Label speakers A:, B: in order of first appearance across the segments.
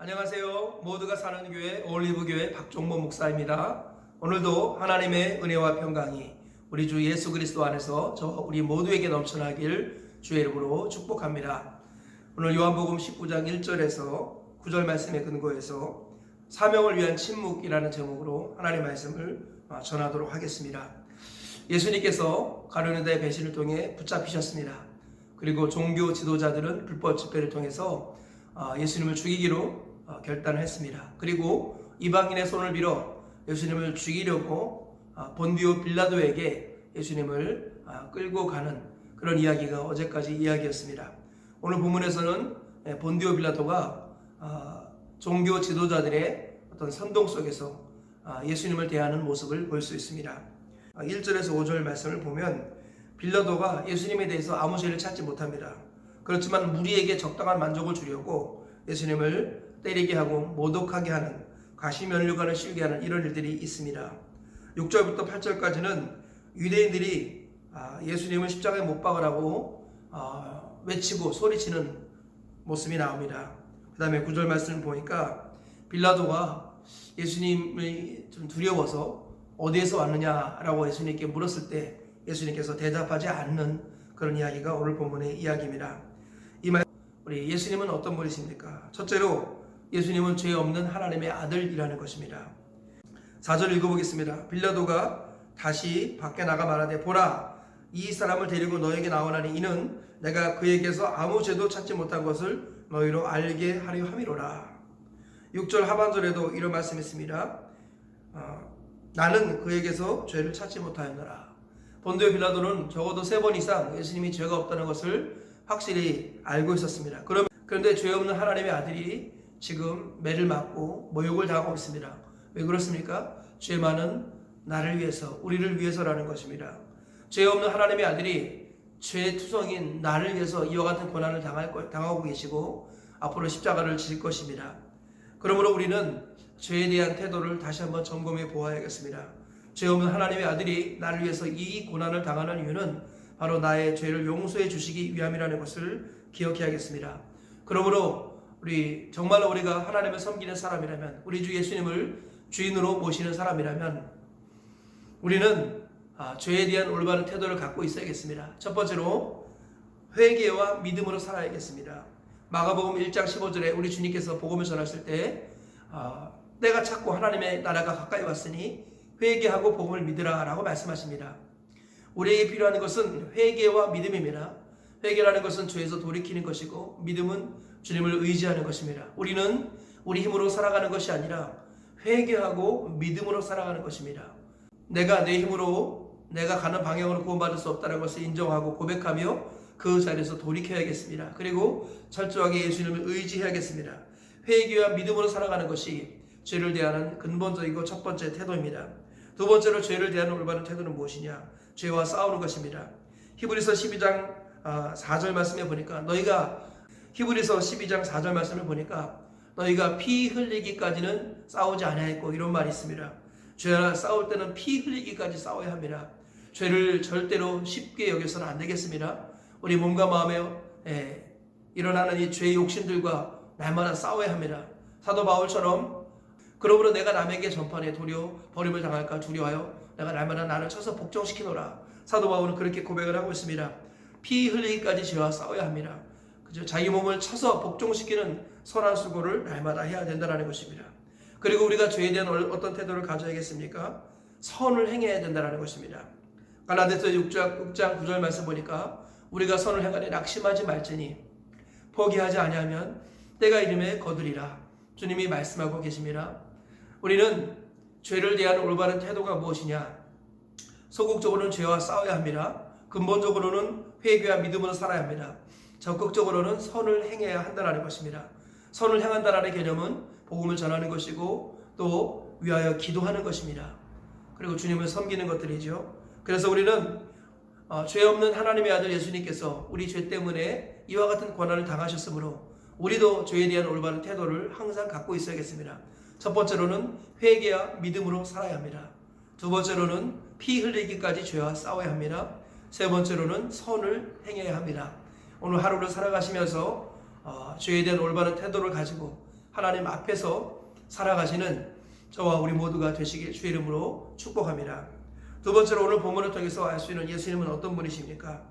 A: 안녕하세요. 모두가 사는 교회 올리브교회 박종모 목사입니다. 오늘도 하나님의 은혜와 평강이 우리 주 예수 그리스도 안에서 우리 모두에게 넘쳐나길 주의 이름으로 축복합니다. 오늘 요한복음 19장 1절에서 9절 말씀에 근거해서 사명을 위한 침묵이라는 제목으로 하나님의 말씀을 전하도록 하겠습니다. 예수님께서 가룟유다의 배신을 통해 붙잡히셨습니다. 그리고 종교 지도자들은 불법 집회를 통해서 예수님을 죽이기로 결단을 했습니다. 그리고 이방인의 손을 빌어 예수님을 죽이려고 본디오 빌라도에게 예수님을 끌고 가는 그런 이야기가 어제까지 이야기였습니다. 오늘 본문에서는 본디오 빌라도가 종교 지도자들의 어떤 선동 속에서 예수님을 대하는 모습을 볼 수 있습니다. 1절에서 5절 말씀을 보면 빌라도가 예수님에 대해서 아무 죄를 찾지 못합니다. 그렇지만 무리에게 적당한 만족을 주려고 예수님을 때리게 하고 모독하게 하는, 가시면류관을 씌우게 하는 이런 일들이 있습니다. 6절부터 8절까지는 유대인들이 예수님을 십자가에 못 박으라고 외치고 소리치는 모습이 나옵니다. 그 다음에 9절 말씀을 보니까 빌라도가 예수님이 좀 두려워서 어디에서 왔느냐라고 예수님께 물었을 때 예수님께서 대답하지 않는 그런 이야기가 오늘 본문의 이야기입니다. 우리 예수님은 어떤 분이십니까? 첫째로 예수님은 죄 없는 하나님의 아들이라는 것입니다. 4절 읽어보겠습니다. 빌라도가 다시 밖에 나가 말하되 보라, 이 사람을 데리고 너에게 나오나니 이는 내가 그에게서 아무 죄도 찾지 못한 것을 너희로 알게 하려 함이로라. 6절 하반절에도 이런 말씀이 있습니다. 나는 그에게서 죄를 찾지 못하였노라. 본디오 빌라도는 적어도 3번 이상 예수님이 죄가 없다는 것을 확실히 알고 있었습니다. 그런데 죄 없는 하나님의 아들이 지금 매를 맞고 모욕을 당하고 있습니다. 왜 그렇습니까? 죄 많은 나를 위해서, 우리를 위해서라는 것입니다. 죄 없는 하나님의 아들이 죄 투성인 나를 위해서 이와 같은 고난을 당하고 계시고 앞으로 십자가를 질 것입니다. 그러므로 우리는 죄에 대한 태도를 다시 한번 점검해 보아야겠습니다. 죄 없는 하나님의 아들이 나를 위해서 이 고난을 당하는 이유는 바로 나의 죄를 용서해 주시기 위함이라는 것을 기억해야겠습니다. 그러므로 정말로 우리가 하나님을 섬기는 사람이라면, 우리 주 예수님을 주인으로 모시는 사람이라면 우리는 죄에 대한 올바른 태도를 갖고 있어야겠습니다. 첫 번째로 회개와 믿음으로 살아야겠습니다. 마가복음 1장 15절에 우리 주님께서 복음을 전하실 때 때가 찼고 하나님의 나라가 가까이 왔으니 회개하고 복음을 믿으라 라고 말씀하십니다. 우리에게 필요한 것은 회개와 믿음입니다. 회개라는 것은 죄에서 돌이키는 것이고, 믿음은 주님을 의지하는 것입니다. 우리는 우리 힘으로 살아가는 것이 아니라 회개하고 믿음으로 살아가는 것입니다. 내가 내 힘으로 내가 가는 방향으로 구원받을 수 없다는 것을 인정하고 고백하며 그 자리에서 돌이켜야겠습니다. 그리고 철저하게 예수님을 의지해야겠습니다. 회개와 믿음으로 살아가는 것이 죄를 대하는 근본적이고 첫 번째 태도입니다. 두 번째로 죄를 대하는 올바른 태도는 무엇이냐? 죄와 싸우는 것입니다. 히브리서 12장 4절 말씀에 보니까 히브리서 12장 4절 말씀을 보니까 너희가 피 흘리기까지는 싸우지 아니하였고, 이런 말이 있습니다. 죄와 싸울 때는 피 흘리기까지 싸워야 합니다. 죄를 절대로 쉽게 여겨서는 안 되겠습니다. 우리 몸과 마음에 일어나는 이 죄의 욕심들과 날마다 싸워야 합니다. 사도 바울처럼 그러므로 내가 남에게 전파해 버림을 당할까 두려워하여 내가 날마다 나를 쳐서 복종시키노라. 사도 바울은 그렇게 고백을 하고 있습니다. 피 흘리기까지 죄와 싸워야 합니다. 그죠? 자기 몸을 쳐서 복종시키는 선한 수고를 날마다 해야 된다는 것입니다. 그리고 우리가 죄에 대한 어떤 태도를 가져야겠습니까? 선을 행해야 된다는 것입니다. 갈라디아서 6장 9절 말씀 보니까 우리가 선을 행하니 낙심하지 말지니 포기하지 아니하면 때가 이름에 거두리라. 주님이 말씀하고 계십니다. 우리는 죄를 대하는 올바른 태도가 무엇이냐? 소극적으로는 죄와 싸워야 합니다. 근본적으로는 회개와 믿음으로 살아야 합니다. 적극적으로는 선을 행해야 한다는 것입니다. 선을 행한다는 개념은 복음을 전하는 것이고 또 위하여 기도하는 것입니다. 그리고 주님을 섬기는 것들이죠. 그래서 우리는 죄 없는 하나님의 아들 예수님께서 우리 죄 때문에 이와 같은 고난을 당하셨으므로 우리도 죄에 대한 올바른 태도를 항상 갖고 있어야겠습니다. 첫 번째로는 회개와 믿음으로 살아야 합니다. 두 번째로는 피 흘리기까지 죄와 싸워야 합니다. 세 번째로는 선을 행해야 합니다. 오늘 하루를 살아가시면서 죄에 대한 올바른 태도를 가지고 하나님 앞에서 살아가시는 저와 우리 모두가 되시길 주의 이름으로 축복합니다. 두 번째로 오늘 본문을 통해서 알 수 있는 예수님은 어떤 분이십니까?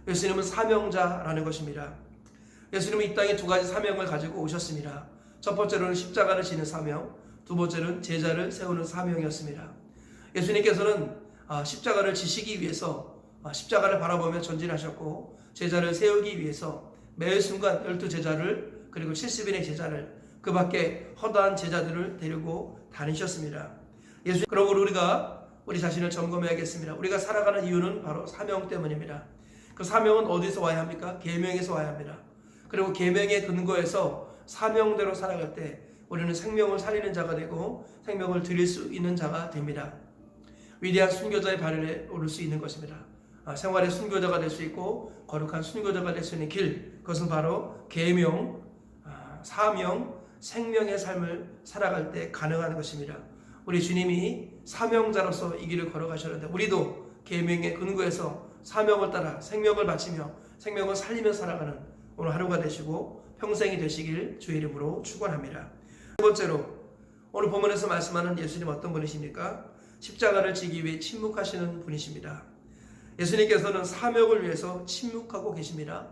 A: 예수님은 사명자라는 것입니다. 예수님은 이 땅에 두 가지 사명을 가지고 오셨습니다. 첫 번째로는 십자가를 지는 사명, 두 번째는 제자를 세우는 사명이었습니다. 예수님께서는 십자가를 지시기 위해서 십자가를 바라보며 전진하셨고, 제자를 세우기 위해서 매 순간 12제자를 그리고 70인의 제자를, 그 밖에 허다한 제자들을 데리고 다니셨습니다. 그러므로 우리가 우리 자신을 점검해야겠습니다. 우리가 살아가는 이유는 바로 사명 때문입니다. 그 사명은 어디서 와야 합니까? 계명에서 와야 합니다. 그리고 계명의 근거에서 사명대로 살아갈 때 우리는 생명을 살리는 자가 되고 생명을 드릴 수 있는 자가 됩니다. 위대한 순교자의 발에 오를 수 있는 것입니다. 생활의 순교자가 될 수 있고 거룩한 순교자가 될 수 있는 길, 그것은 바로 계명, 사명, 생명의 삶을 살아갈 때 가능한 것입니다. 우리 주님이 사명자로서 이 길을 걸어가셨는데, 우리도 계명의 근거에서 사명을 따라 생명을 바치며 생명을 살리며 살아가는 오늘 하루가 되시고 평생이 되시길 주의 이름으로 축원합니다. 세 번째로 오늘 본문에서 말씀하는 예수님 어떤 분이십니까? 십자가를 지기 위해 침묵하시는 분이십니다. 예수님께서는 사명을 위해서 침묵하고 계십니다.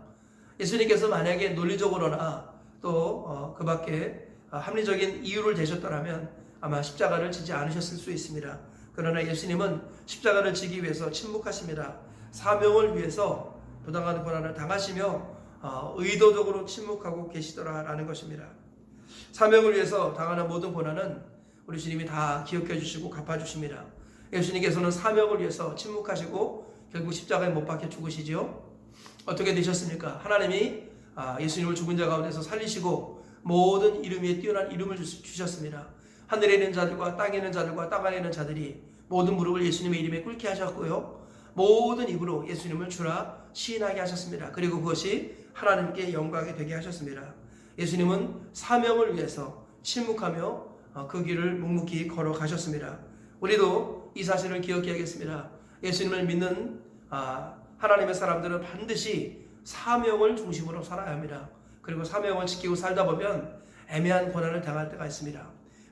A: 예수님께서 만약에 논리적으로나 또 그 밖에 합리적인 이유를 대셨더라면 아마 십자가를 지지 않으셨을 수 있습니다. 그러나 예수님은 십자가를 지기 위해서 침묵하십니다. 사명을 위해서 부당한 고난을 당하시며 의도적으로 침묵하고 계시더라라는 것입니다. 사명을 위해서 당하는 모든 고난은 우리 주님이 다 기억해 주시고 갚아 주십니다. 예수님께서는 사명을 위해서 침묵하시고 결국 십자가에 못 박혀 죽으시죠. 어떻게 되셨습니까? 하나님이 예수님을 죽은 자 가운데서 살리시고 모든 이름 위에 뛰어난 이름을 주셨습니다. 하늘에 있는 자들과 땅에 있는 자들과 땅 안에 있는 자들이 모든 무릎을 예수님의 이름에 꿇게 하셨고요, 모든 입으로 예수님을 주라 시인하게 하셨습니다. 그리고 그것이 하나님께 영광이 되게 하셨습니다. 예수님은 사명을 위해서 침묵하며 그 길을 묵묵히 걸어가셨습니다. 우리도 이 사실을 기억해야겠습니다. 예수님을 믿는 하나님의 사람들은 반드시 사명을 중심으로 살아야 합니다. 그리고 사명을 지키고 살다 보면 애매한 고난을 당할 때가 있습니다.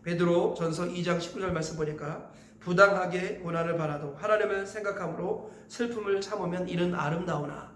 A: 베드로 전서 2장 19절 말씀 보니까 부당하게 고난을 받아도 하나님을 생각함으로 슬픔을 참으면 이는 아름다우나,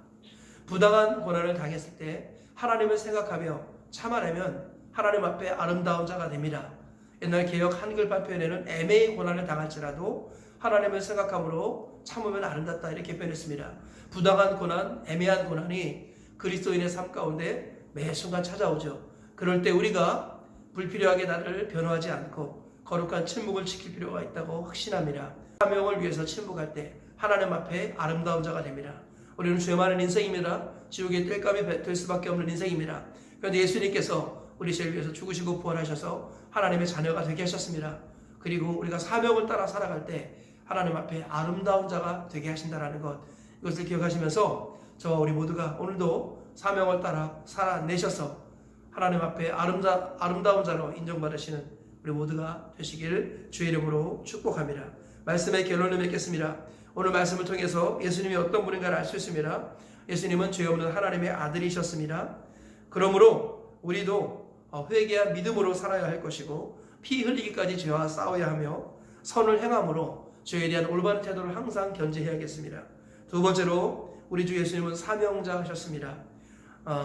A: 부당한 고난을 당했을 때 하나님을 생각하며 참아내면 하나님 앞에 아름다운 자가 됩니다. 옛날 개역 한글판 표현에는 애매히 고난을 당할지라도 하나님을 생각함으로 참으면 아름답다 이렇게 표현했습니다. 부당한 고난, 애매한 고난이 그리스도인의 삶 가운데 매 순간 찾아오죠. 그럴 때 우리가 불필요하게 나를 변호하지 않고 거룩한 침묵을 지킬 필요가 있다고 확신합니다. 사명을 위해서 침묵할 때 하나님 앞에 아름다운 자가 됩니다. 우리는 죄 많은 인생입니다. 지옥의 땔감이 될 수밖에 없는 인생입니다. 그런데 예수님께서 우리 죄를 위해서 죽으시고 부활하셔서 하나님의 자녀가 되게 하셨습니다. 그리고 우리가 사명을 따라 살아갈 때 하나님 앞에 아름다운 자가 되게 하신다는 것, 이것을 기억하시면서 저와 우리 모두가 오늘도 사명을 따라 살아내셔서 하나님 앞에 아름다운 자로 인정받으시는 우리 모두가 되시길 주의 이름으로 축복합니다. 말씀의 결론을 맺겠습니다. 오늘 말씀을 통해서 예수님이 어떤 분인가를 알 수 있습니다. 예수님은 죄 없는 하나님의 아들이셨습니다. 그러므로 우리도 회개한 믿음으로 살아야 할 것이고 피 흘리기까지 죄와 싸워야 하며 선을 행함으로 죄에 대한 올바른 태도를 항상 견지해야겠습니다. 두 번째로 우리 주 예수님은 사명자 하셨습니다.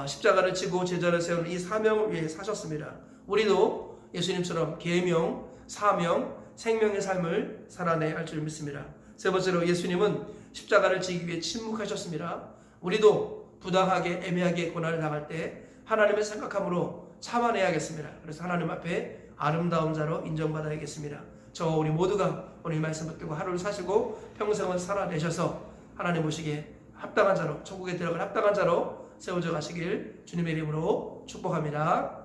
A: 십자가를 지고 제자를 세우는 이 사명을 위해 사셨습니다. 우리도 예수님처럼 계명, 사명, 생명의 삶을 살아내야 할 줄 믿습니다. 세 번째로 예수님은 십자가를 지기 위해 침묵하셨습니다. 우리도 부당하게 애매하게 고난을 당할 때 하나님을 생각함으로 참아내야겠습니다. 그래서 하나님 앞에 아름다운 자로 인정받아야겠습니다. 저와 우리 모두가 오늘 이 말씀 붙들고 하루를 사시고 평생을 살아내셔서 하나님 보시기에 합당한 자로, 천국에 들어갈 합당한 자로 세워져 가시길 주님의 이름으로 축복합니다.